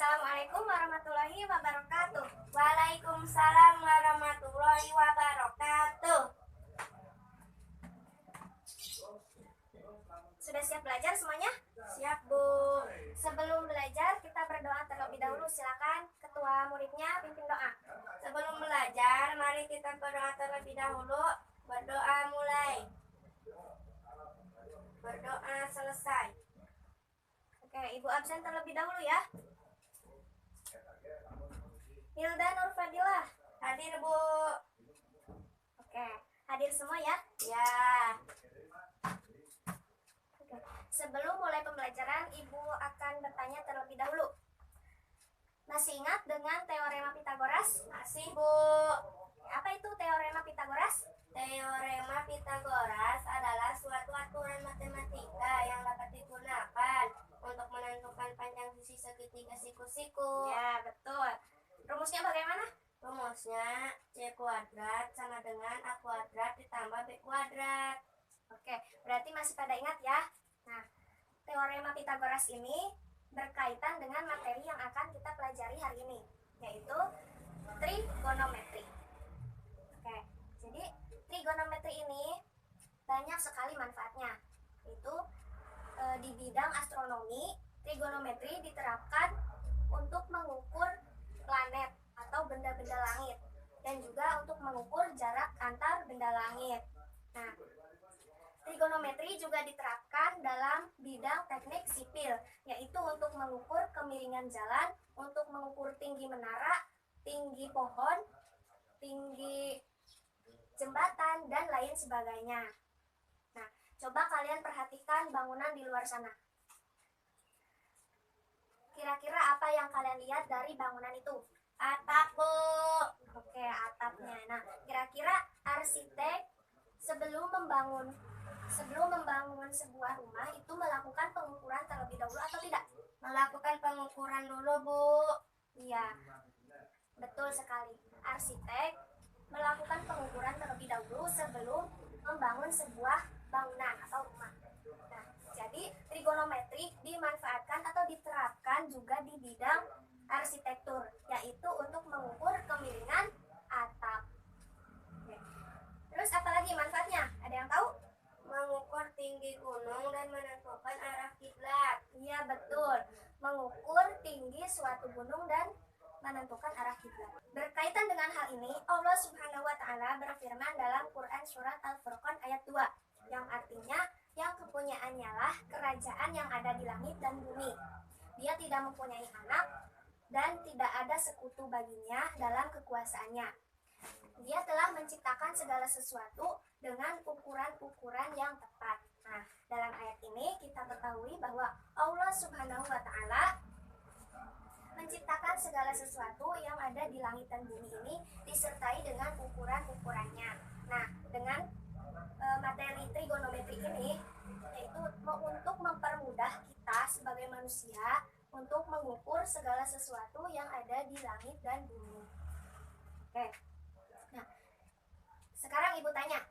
Assalamualaikum warahmatullahi wabarakatuh. Waalaikumsalam warahmatullahi wabarakatuh. Sudah siap belajar semuanya? Siap, Bu. Sebelum belajar, kita berdoa terlebih dahulu. Silakan ketua muridnya pimpin doa. Sebelum belajar, mari kita berdoa terlebih dahulu. Berdoa mulai. Berdoa selesai. Oke, Ibu absen terlebih dahulu ya. Hilda Nurfadilah, hadir, Bu. Oke, hadir semua ya? Ya. Oke. Sebelum mulai pembelajaran, Ibu akan bertanya terlebih dahulu. Masih ingat dengan teorema Pitagoras? Masih, Bu. Apa itu teorema Pitagoras? Teorema Pitagoras adalah suatu aturan matematika yang dapat digunakan untuk menentukan panjang sisi segitiga siku-siku. Ya, betul. Rumusnya bagaimana? Rumusnya C kuadrat sama dengan A kuadrat ditambah B kuadrat. Oke, berarti masih pada ingat ya? Nah, teorema Pitagoras ini berkaitan dengan materi yang akan kita pelajari hari ini, yaitu trigonometri. Oke, jadi trigonometri ini banyak sekali manfaatnya. Itu di bidang astronomi, trigonometri diterapkan untuk mengukur planet atau benda-benda langit dan juga untuk mengukur jarak antar benda langit. Nah, trigonometri juga diterapkan dalam bidang teknik sipil, yaitu untuk mengukur kemiringan jalan, untuk mengukur tinggi menara, tinggi pohon, tinggi jembatan, dan lain sebagainya. Nah, coba kalian perhatikan bangunan di luar sana. Kira-kira apa yang kalian lihat dari bangunan itu? Atap, Bu. Oke, atapnya. Nah, kira-kira arsitek sebelum membangun sebuah rumah itu melakukan pengukuran terlebih dahulu atau tidak? Melakukan pengukuran dulu, Bu. Iya, betul sekali. Arsitek melakukan pengukuran terlebih dahulu sebelum membangun sebuah bangunan atau rumah. Nah, jadi trigonometri dimanfaatkan atau diterapkan juga di bidang arsitektur, yaitu untuk mengukur kemiringan atap. Oke. Terus apa lagi manfaatnya? Ada yang tahu? Mengukur tinggi gunung dan menentukan arah kiblat. Iya, betul. Mengukur tinggi suatu gunung dan menentukan arah kiblat. Berkaitan dengan hal ini, Allah Subhanahu wa taala berfirman dalam Quran surat Al-Furqan ayat 2, yang artinya yang kepunyaannya lah kerajaan yang ada di langit dan bumi. Dia tidak mempunyai anak dan tidak ada sekutu baginya dalam kekuasaannya. Dia telah menciptakan segala sesuatu dengan ukuran-ukuran yang tepat. Nah, dalam ayat ini kita ketahui bahwa Allah Subhanahu wa taala menciptakan segala sesuatu yang ada di langit dan bumi ini disertai dengan ukuran-ukurannya. Nah, dengan materi trigonometri ini, yaitu untuk mempermudah kita sebagai manusia untuk mengukur segala sesuatu yang ada di langit dan bumi. Oke. Nah, sekarang Ibu tanya,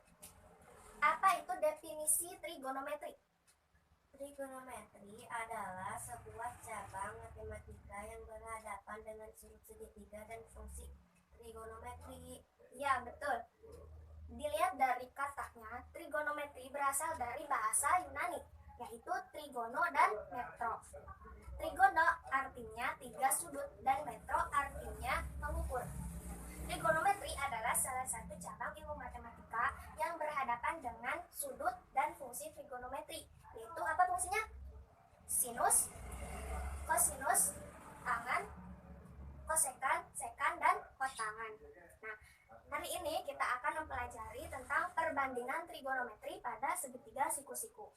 apa itu definisi trigonometri? Trigonometri adalah sebuah cabang matematika yang berhadapan dengan sudut segitiga dan fungsi trigonometri. Ya, betul. Dilihat dari katanya, trigonometri berasal dari bahasa Yunani, yaitu trigono dan metro. Trigono artinya 3 sudut dan metro artinya mengukur. Trigonometri adalah salah satu cabang ilmu matematika yang berhadapan dengan sudut dan fungsi trigonometri, yaitu apa fungsinya? Sinus, kosinus, tangan, kosekan, sekan, dan kotangan. Nah, hari ini kita akan mempelajari tentang perbandingan trigonometri pada segitiga siku-siku.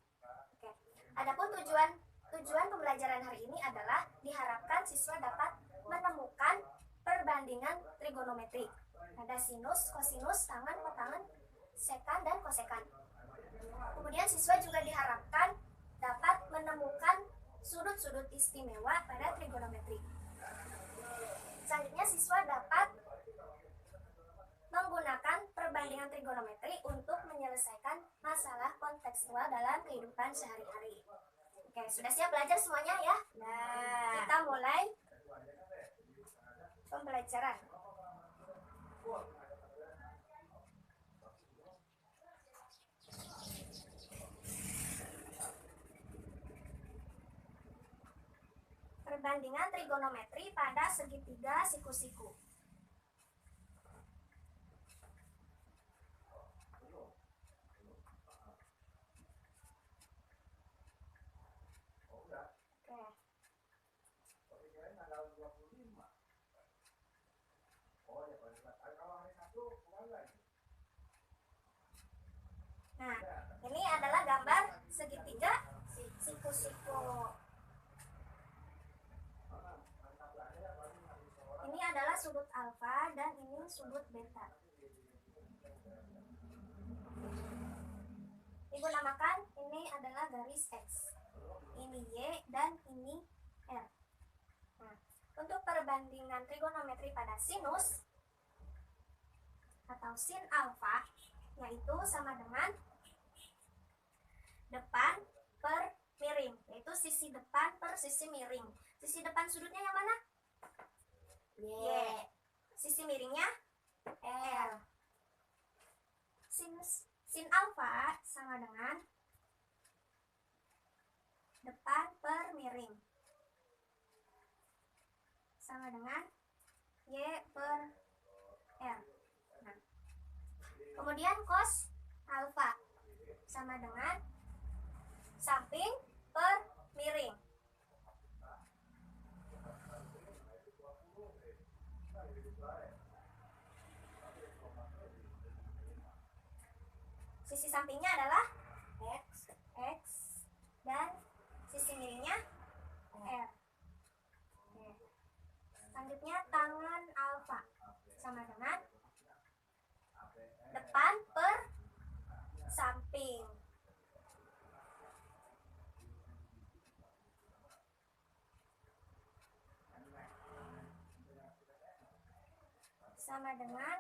Oke. Adapun tujuan pembelajaran hari ini adalah diharapkan siswa dapat menemukan perbandingan trigonometri pada sinus, kosinus, tangan, kotangan, sekan, dan kosekan. Kemudian siswa juga diharapkan dapat menemukan sudut-sudut istimewa pada trigonometri. Selanjutnya siswa dapat menggunakan perbandingan trigonometri untuk menyelesaikan masalah kontekstual dalam kehidupan sehari-hari. Oke, sudah siap belajar semuanya ya? Nah, kita mulai. pembelajaran. Perbandingan trigonometri pada segitiga siku-siku. Nah, ini adalah gambar segitiga siku-siku. Ini adalah sudut alfa dan ini sudut beta. Ibu namakan ini adalah garis X. Ini Y dan ini R. Nah, untuk perbandingan trigonometri pada sinus atau sin alfa, yaitu sama dengan depan per miring, yaitu sisi depan per sisi miring. Sisi depan sudutnya yang mana? Y. Sisi miringnya R. Sin alfa sama dengan depan per miring sama dengan Y per R. Nah, kemudian cos alfa sama dengan samping per miring. Sisi sampingnya adalah X dan sisi miringnya R. Selanjutnya tangan alfa sama dengan depan per samping. Sama dengan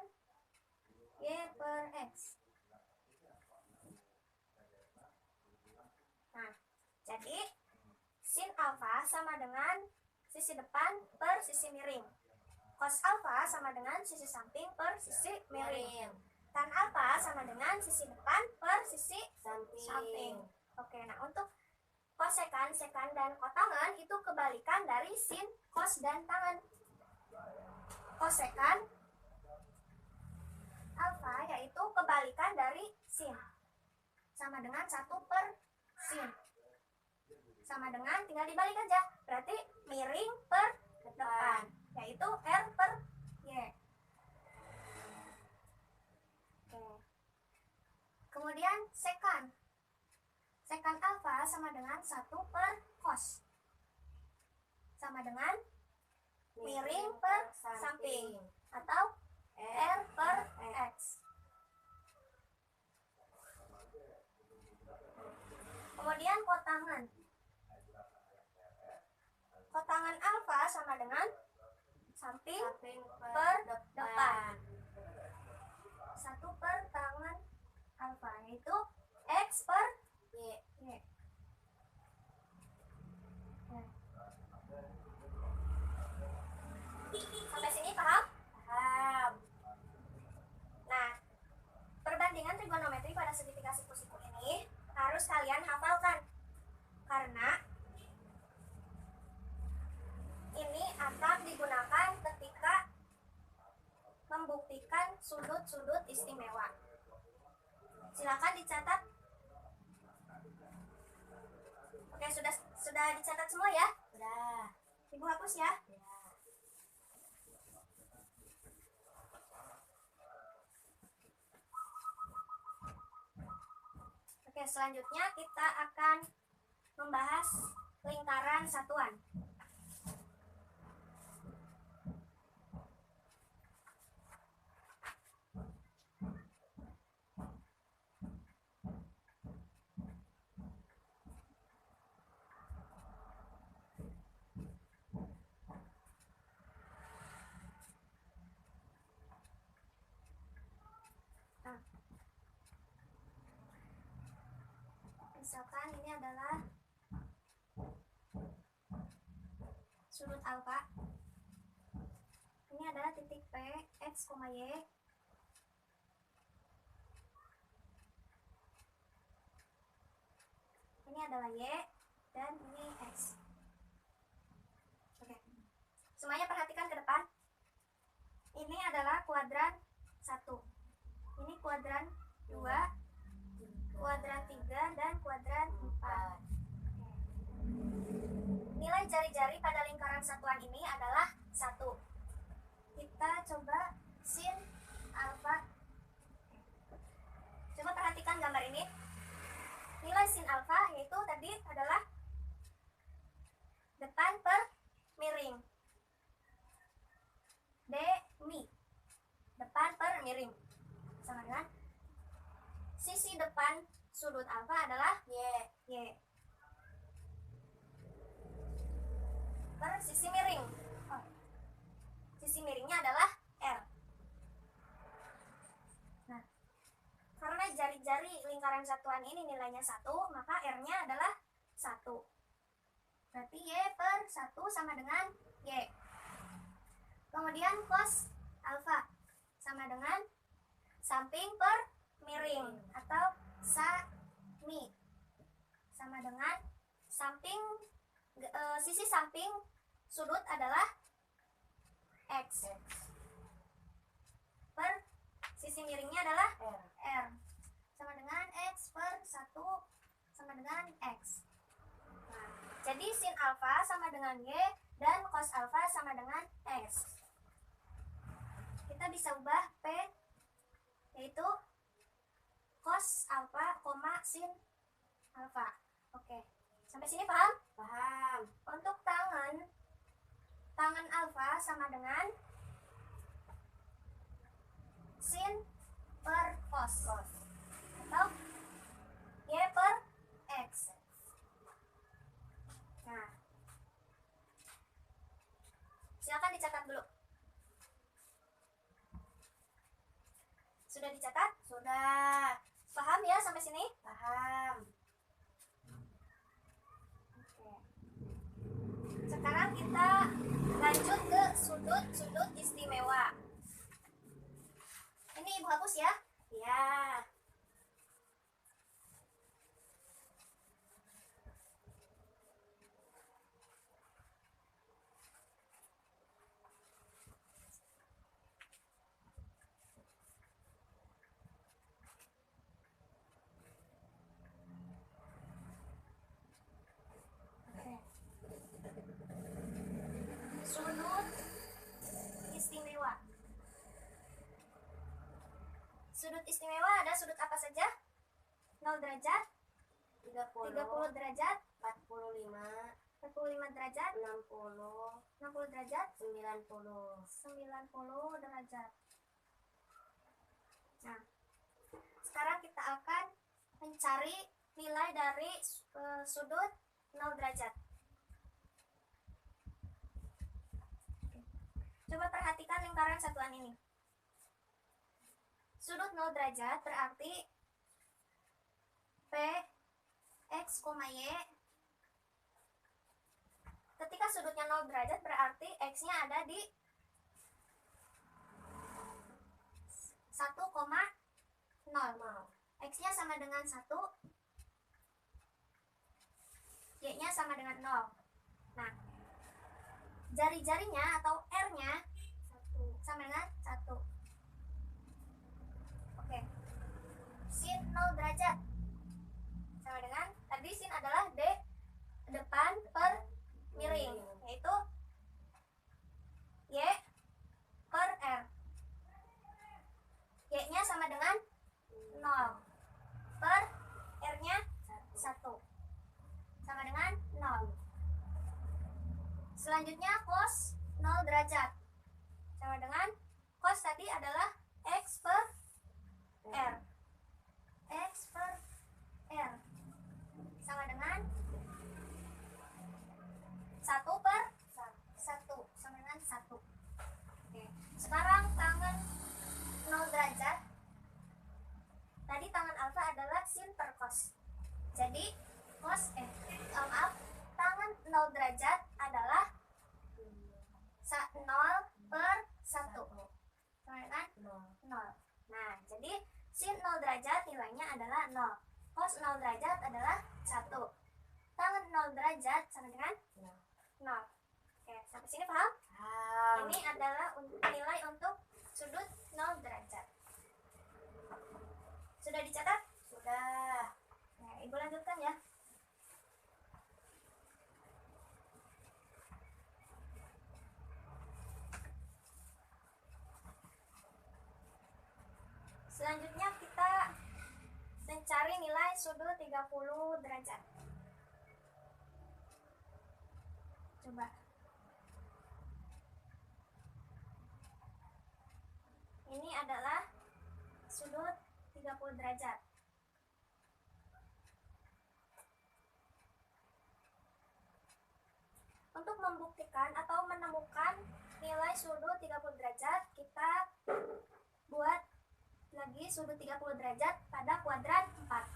Y per X. Nah, jadi sin alfa sama dengan sisi depan per sisi miring. Cos alfa sama dengan sisi samping per sisi miring. Tan alfa sama dengan sisi depan per sisi samping. Oke, nah untuk kosekan, sekan, dan kotangan itu kebalikan dari sin, cos, dan tangan. Kosekan alfa yaitu kebalikan dari sin. Sama dengan 1 per sin. Sama dengan, tinggal dibalik aja. Berarti miring per depan, yaitu R per Y. Oke. Kemudian sekan. Sekan alfa sama dengan 1 per cos. Sama dengan miring per samping. Atau R per X. Kemudian kotangan. Kotangan alfa sama dengan samping per depan. 1 per tangan alfa, yaitu X per Y. Sampai sini paham? Paham. Nah, perbandingan trigonometri pada segitiga siku-siku ini harus kalian hafalkan. Karena ini akan digunakan ketika membuktikan sudut-sudut istimewa. Silakan dicatat. Oke, sudah dicatat semua ya? Sudah. Ibu hapus ya? Oke, selanjutnya kita akan membahas lingkaran satuan. Misalkan ini adalah sudut alfa. Ini adalah titik P, X, Y. Ini adalah Y, dan ini X. Oke. Semuanya perhatikan ke depan. Ini adalah kuadran 1. Ini kuadran 2, kuadran 3, dan kuadran 4. Nilai jari-jari pada lingkaran satuan ini adalah 1. Kita coba sin alfa. Coba perhatikan gambar ini. Nilai sin alfa yaitu tadi adalah depan per miring. Demi. Depan per miring. Sama dengan sisi depan sudut alfa adalah Y. Per sisi miring. Sisi miringnya adalah R. Nah, karena jari-jari lingkaran satuan ini nilainya 1, maka R-nya adalah 1. Berarti Y per 1 sama dengan Y. Kemudian cos alfa sama dengan samping per miring atau sami. Sama dengan samping sisi samping sudut adalah X. Per sisi miringnya adalah R. Sama dengan X per 1 sama dengan X. Nah, jadi sin alfa sama dengan Y dan cos alfa sama dengan X. Kita bisa ubah P yaitu cos alfa, sin alfa. Oke. Sampai sini paham? Paham. Untuk tangan alfa sama dengan sin per cos atau Y per X. Nah, silakan dicatat dulu. Sudah dicatat? Sudah. Paham ya sampai sini? Paham. Oke. Sekarang kita lanjut ke sudut istimewa. Ini Ibu hapus ya? Ya. Sudut istimewa. Sudut istimewa ada sudut apa saja? 0 derajat, 30 derajat, 45, 45 derajat, 60, 60 derajat, 90. 90 derajat. Nah, sekarang kita akan mencari nilai dari sudut 0 derajat. Coba perhatikan lingkaran satuan ini. Sudut 0 derajat berarti P, X, Y. Ketika sudutnya 0 derajat berarti X-nya ada di 1,0. X-nya sama dengan 1, Y-nya sama dengan 0. Nah, jari-jarinya atau R-nya sama dengan 1. Oke. Sin 0 derajat sama dengan tadi sin adalah depan per miring, yaitu Y per R. Y-nya sama dengan 0 per R-nya 1 sama dengan 0. Selanjutnya cos 0 derajat sama dengan cos tadi adalah X per R. X per R sama dengan 1 per 1 sama dengan 1. Oke. Sekarang tangan 0 derajat. Tadi tangan alfa adalah sin per cos. Jadi maaf, tangan 0 derajat adalah 0 per adalah 0. Cos 0 derajat adalah 1. Tan 0 derajat sama dengan 0. Oke, sampai sini paham? Ini adalah nilai untuk sudut 0 derajat. Sudah dicatat? Sudah. Nah, Ibu lanjutkan ya. Selanjutnya kita mencari nilai sudut 30 derajat. Coba. Ini adalah sudut 30 derajat. Untuk membuktikan atau menemukan nilai sudut 30 derajat, kita buat lagi sudut 30 derajat pada kuadran 4.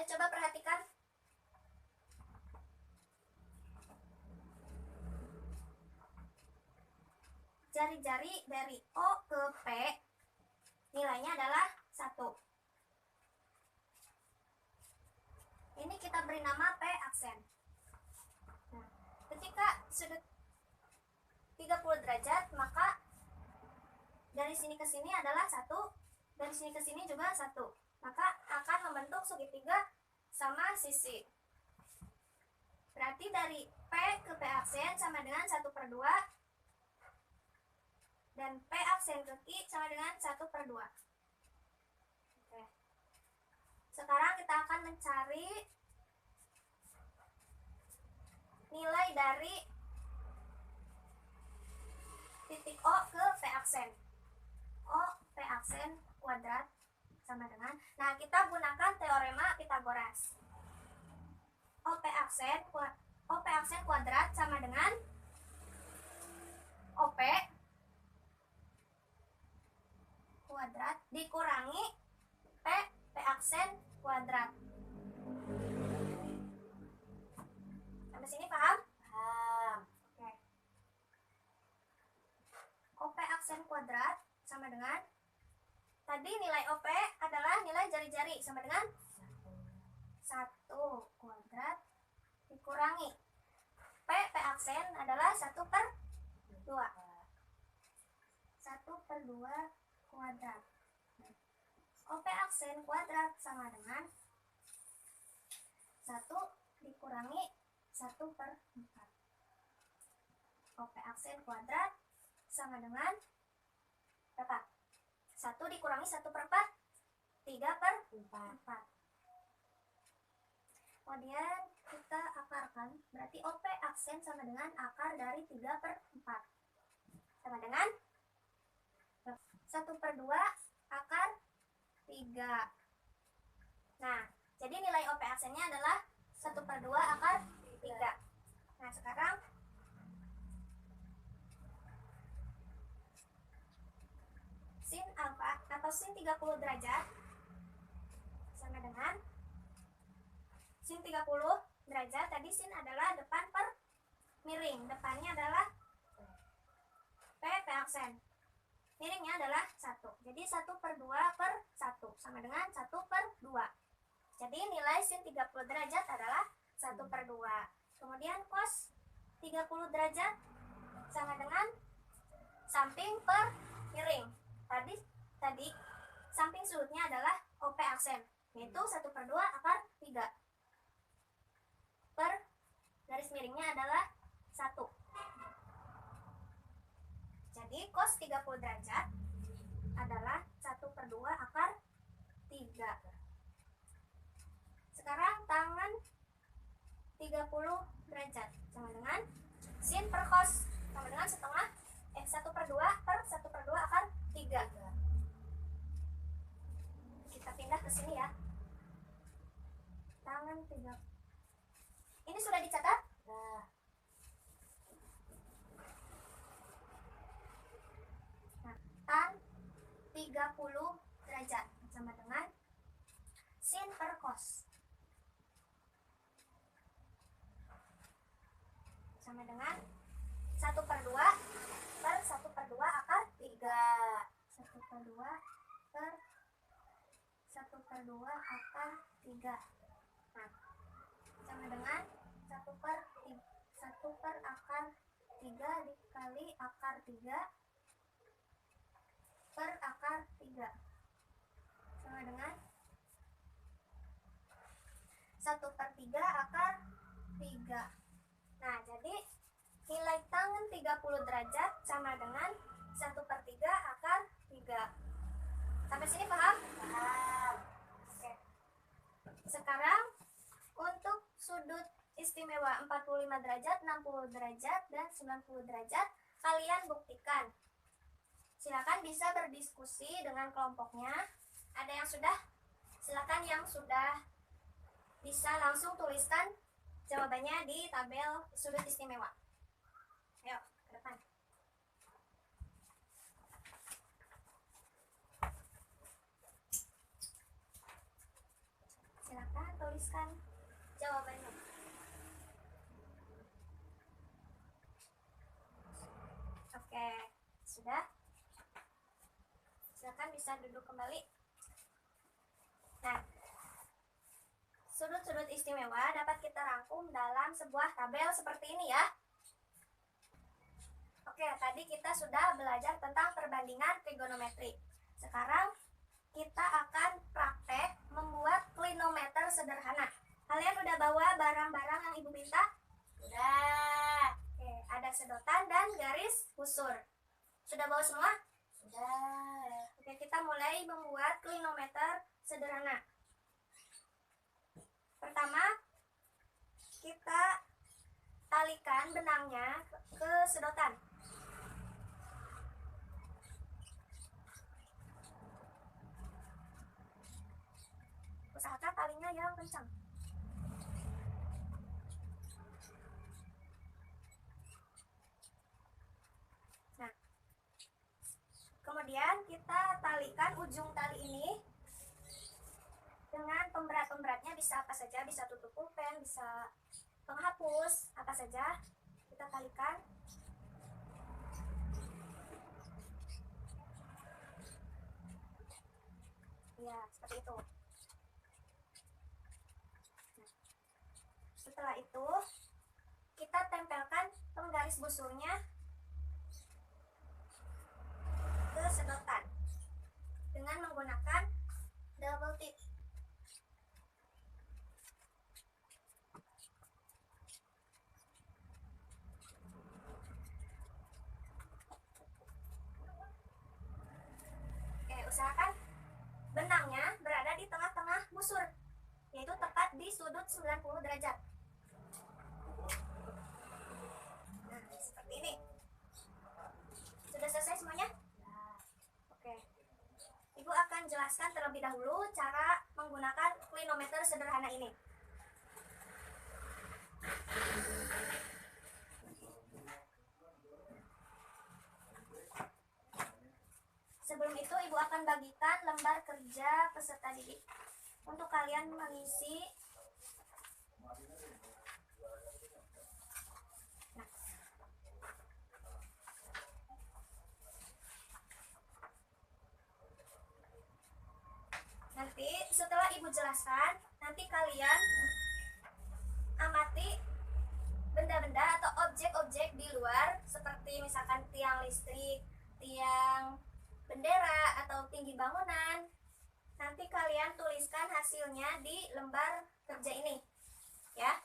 Coba perhatikan. Jari-jari dari O ke P nilainya adalah 1. Ini kita beri nama P aksen. Nah, ketika sudut 30 derajat, maka dari sini ke sini adalah 1, dari sini ke sini juga 1. Maka akan membentuk segitiga sama sisi. Berarti dari P ke P aksen sama dengan 1/2, dan P aksen ke Q sama dengan 1/2. Oke. Sekarang kita akan mencari nilai dari titik O ke P aksen. O P aksen kuadrat sama dengan, nah kita gunakan teorema Pitagoras. OP aksen kuadrat sama dengan OP kuadrat dikurangi P aksen kuadrat. Sampai sini paham? Paham. Oke. OP aksen kuadrat sama dengan, tadi nilai OP adalah nilai jari-jari sama dengan 1 kuadrat dikurangi P aksen adalah 1/2. 1/2 kuadrat. OP aksen kuadrat sama dengan 1 dikurangi 1/4. OP aksen kuadrat sama dengan berapa? 1 dikurangi 1/4, 3/4. Kemudian kita akarkan, berarti OP aksen sama dengan akar dari 3/4. Sama dengan 1/2 akar 3. Nah, jadi nilai OP aksennya adalah 1/2 akar 3. Nah, sekarang sin alfa atau sin 30 derajat sama dengan sin 30 derajat. Tadi sin adalah depan per miring, depannya adalah P aksen, miringnya adalah 1. Jadi 1/2/1 sama dengan 1/2. Jadi nilai sin 30 derajat adalah 1/2. Kemudian cos 30 derajat sama dengan samping per miring. Tadi samping sudutnya adalah OP aksen, yaitu 1/2 akar 3. Per garis miringnya adalah 1. Jadi cos 30 derajat adalah 1/2 akar 3. Sekarang tangan 30 derajat sama dengan sin per cos sama dengan 1/2 akar 3. Kita pindah ke sini ya. Tangan 3. Ini sudah dicatat? Nah, 30 derajat sama dengan sin per cos sama dengan 1/2 per 1/2 akar 3. 1/2 per 1/2 akar 3. Nah, sama dengan 1 per akar 3 dikali akar 3 per akar 3 sama dengan 1/3 akar 3. Nah, jadi nilai tangen 30 derajat sama dengan 1/3 akar 3. Sampai sini paham? Paham. Oke. Sekarang untuk sudut istimewa 45 derajat, 60 derajat, dan 90 derajat kalian buktikan. Silakan bisa berdiskusi dengan kelompoknya. Ada yang sudah? Silakan yang sudah bisa langsung tuliskan jawabannya di tabel sudut istimewa. Ayo, ke depan. Silakan tuliskan jawabannya. Oke, sudah? Silakan bisa duduk kembali. Nah, sudut-sudut istimewa dapat kita rangkum dalam sebuah tabel seperti ini ya. Oke, tadi kita sudah belajar tentang perbandingan trigonometri. Sekarang kita akan praktek membuat klinometer sederhana. Kalian udah bawa barang-barang yang Ibu minta? Sudah. Oke, ada sedotan dan garis busur. Sudah bawa semua? Sudah. Oke, kita mulai membuat klinometer sederhana. Pertama, kita talikan benangnya ke sedotan. Usahakan talinya yang kencang. Nah, kemudian kita talikan ujung tali ini dengan pemberat-pemberatnya, bisa apa saja, bisa tutup pulpen, bisa penghapus, apa saja kita talikan. Ya, seperti itu. Nah, setelah itu kita tempelkan penggaris busurnya ke sedotan dengan menggunakan double tip. Usahakan benangnya berada di tengah-tengah busur, yaitu tepat di sudut 90 derajat. Nah, seperti ini. Sudah selesai semuanya? Oke. Ibu akan jelaskan terlebih dahulu cara menggunakan klinometer sederhana ini. Sebelum itu, Ibu akan bagikan lembar kerja peserta didik untuk kalian mengisi. Nah, nanti setelah Ibu jelaskan, nanti kalian amati benda-benda atau objek-objek di luar, seperti misalkan tiang listrik, tiang bendera, atau tinggi bangunan. Nanti kalian tuliskan hasilnya di lembar kerja ini, ya.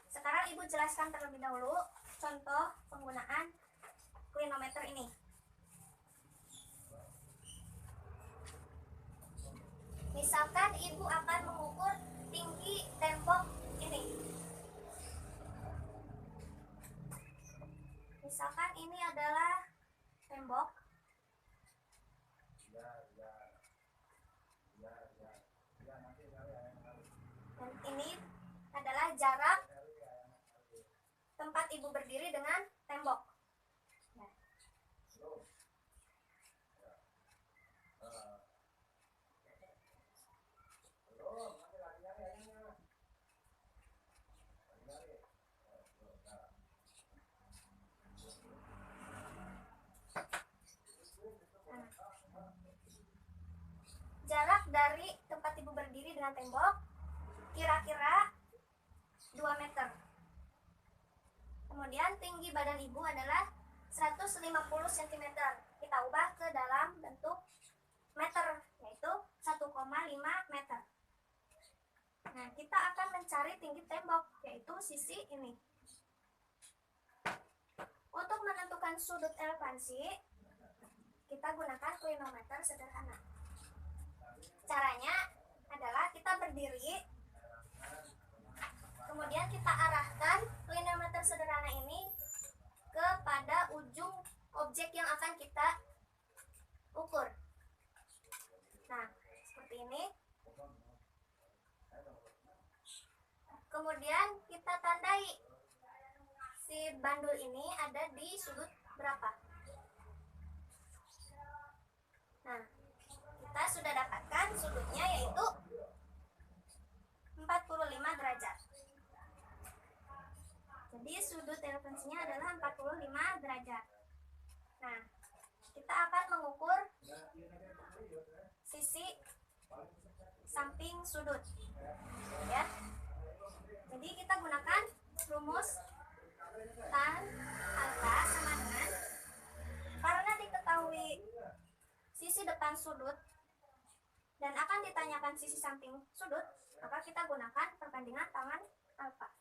Sekarang Ibu jelaskan terlebih dahulu contoh penggunaan klinometer ini. Misalkan Ibu akan mengukur tinggi tembok ini. Misalkan ini adalah tembok. Dan ini adalah jarak tempat Ibu berdiri dengan tembok. Nah. dari tempat ibu berdiri dengan tembok kira-kira 2 meter. Kemudian tinggi badan ibu adalah 150 cm. Kita ubah ke dalam bentuk meter, yaitu 1,5 meter. Nah, kita akan mencari tinggi tembok, yaitu sisi ini. Untuk menentukan sudut elevansi, kita gunakan klinometer sederhana. Caranya adalah kita berdiri, kemudian kita arahkan klinometer sederhana ini kepada ujung objek yang akan kita ukur. Nah, seperti ini. Kemudian kita tandai si bandul ini ada di sudut berapa. Nah, kita sudah dapatkan sudutnya, yaitu 45 derajat. Jadi sudut elevansinya adalah 45 derajat. Nah, kita akan mengukur sisi samping sudut, ya. Jadi kita gunakan rumus tan alfa sama dengan, karena diketahui sisi depan sudut dan akan ditanyakan sisi samping sudut, maka kita gunakan perbandingan tangan alfa,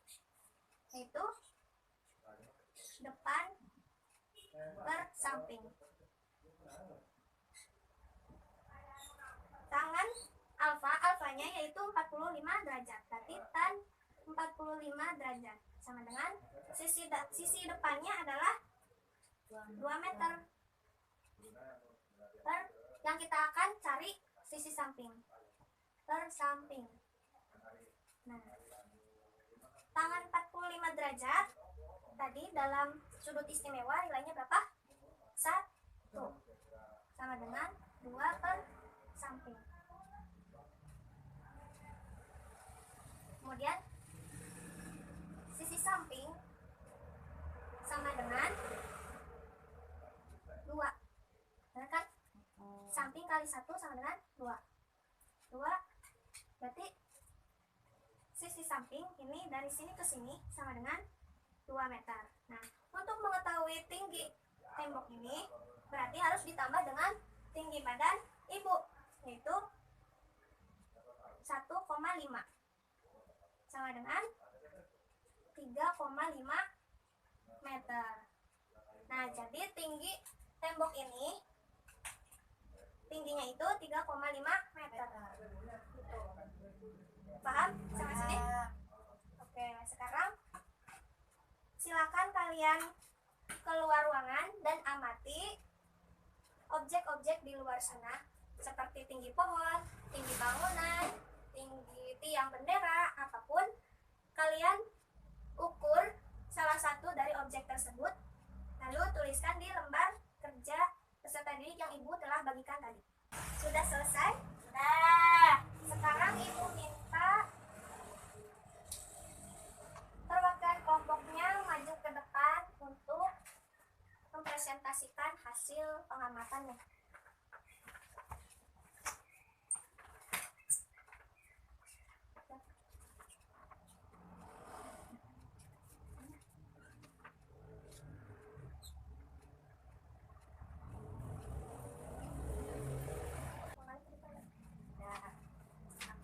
yaitu depan per samping. Tangan alfanya yaitu 45 derajat, berarti tan 45 derajat sama dengan sisi depannya adalah 2 meter per yang kita akan cari sisi samping per samping. Nah, tangan 45 derajat tadi dalam sudut istimewa nilainya berapa? 1 sama dengan 2 per samping. Kemudian sisi samping sama dengan 2. Benar kan? Samping kali 1 sama dengan 2. 2 berarti sisi samping ini dari sini ke sini sama dengan 2 meter. Nah, untuk mengetahui tinggi tembok ini berarti harus ditambah dengan tinggi badan ibu, yaitu 1,5 sama dengan 3,5 meter. Nah, jadi tinggi tembok ini tingginya itu 3,5 meter. Gitu. Paham sampai sini? Oke, sekarang silakan kalian keluar ruangan dan amati objek-objek di luar sana, seperti tinggi pohon, tinggi bangunan, tinggi tiang bendera, apapun. Kalian ukur salah satu dari objek tersebut, lalu tuliskan di lembar kerja peserta didik yang ibu telah bagikan tadi. Sudah selesai? Sudah. Sekarang ibu minta perwakilan kelompoknya maju ke depan untuk mempresentasikan hasil pengamatannya.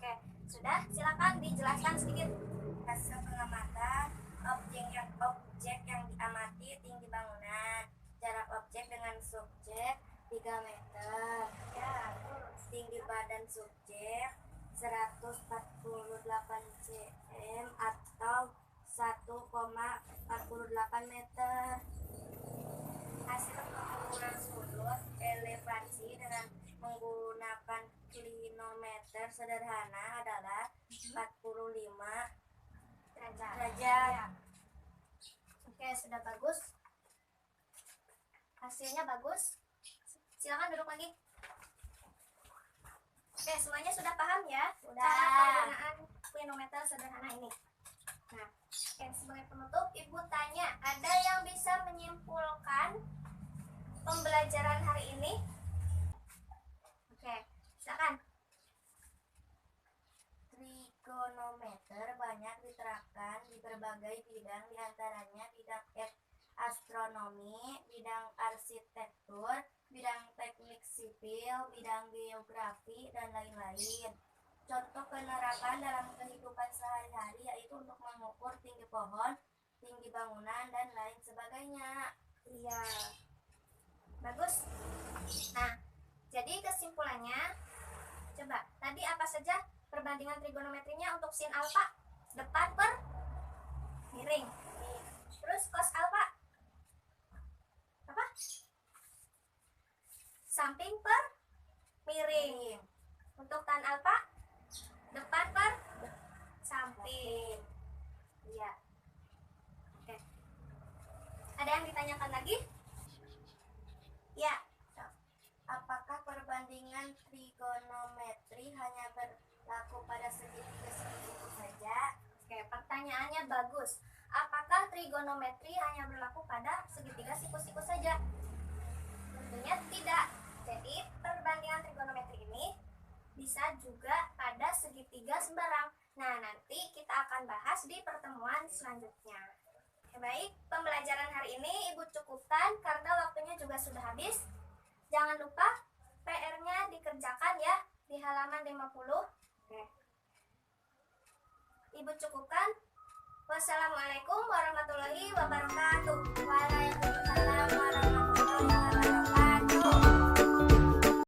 Oke, sudah, silakan dijelaskan sedikit. Hasil pengamatan objek yang diamati: tinggi bangunan, jarak objek dengan subjek 3 meter, Ya, tinggi badan subjek 148 cm atau 1,48 meter. Hasil pengukuran sudut elevasi dengan menggunakan klinometer sederhana adalah 45 derajat. Ya. Oke, sudah bagus. Hasilnya bagus. Silakan duduk lagi. Oke, semuanya sudah paham ya? Sudah. Cara penggunaan klinometer sederhana ini. Nah, oke, sebagai penutup, ibu tanya, ada yang bisa menyimpulkan pembelajaran hari ini? Oke, silakan. berbagai bidang, diantaranya bidang astronomi, bidang arsitektur, bidang teknik sipil, bidang geografi, dan lain-lain. Contoh penerapan dalam kehidupan sehari-hari yaitu untuk mengukur tinggi pohon, tinggi bangunan, dan lain sebagainya. Iya. Bagus. Nah, jadi kesimpulannya, coba tadi apa saja perbandingan trigonometrinya untuk sin alfa? Depan per miring. Terus cos alfa? Apa? Samping per miring. Untuk tan alfa? Depan per samping. Iya. Oke. Ada yang ditanyakan lagi? Ya. Apakah perbandingan trigonometri hanya berlaku pada segitiga-segitiga saja? Oke, pertanyaannya bagus. Apakah trigonometri hanya berlaku pada segitiga siku-siku saja? Tentunya tidak. Jadi, perbandingan trigonometri ini bisa juga pada segitiga sembarang. Nah, nanti kita akan bahas di pertemuan selanjutnya. Oke, baik, pembelajaran hari ini Ibu cukupkan karena waktunya juga sudah habis. Jangan lupa PR-nya dikerjakan ya di halaman 50. Oke. Ibu cukupkan. Wassalamualaikum warahmatullahi wabarakatuh. Waalaikumsalam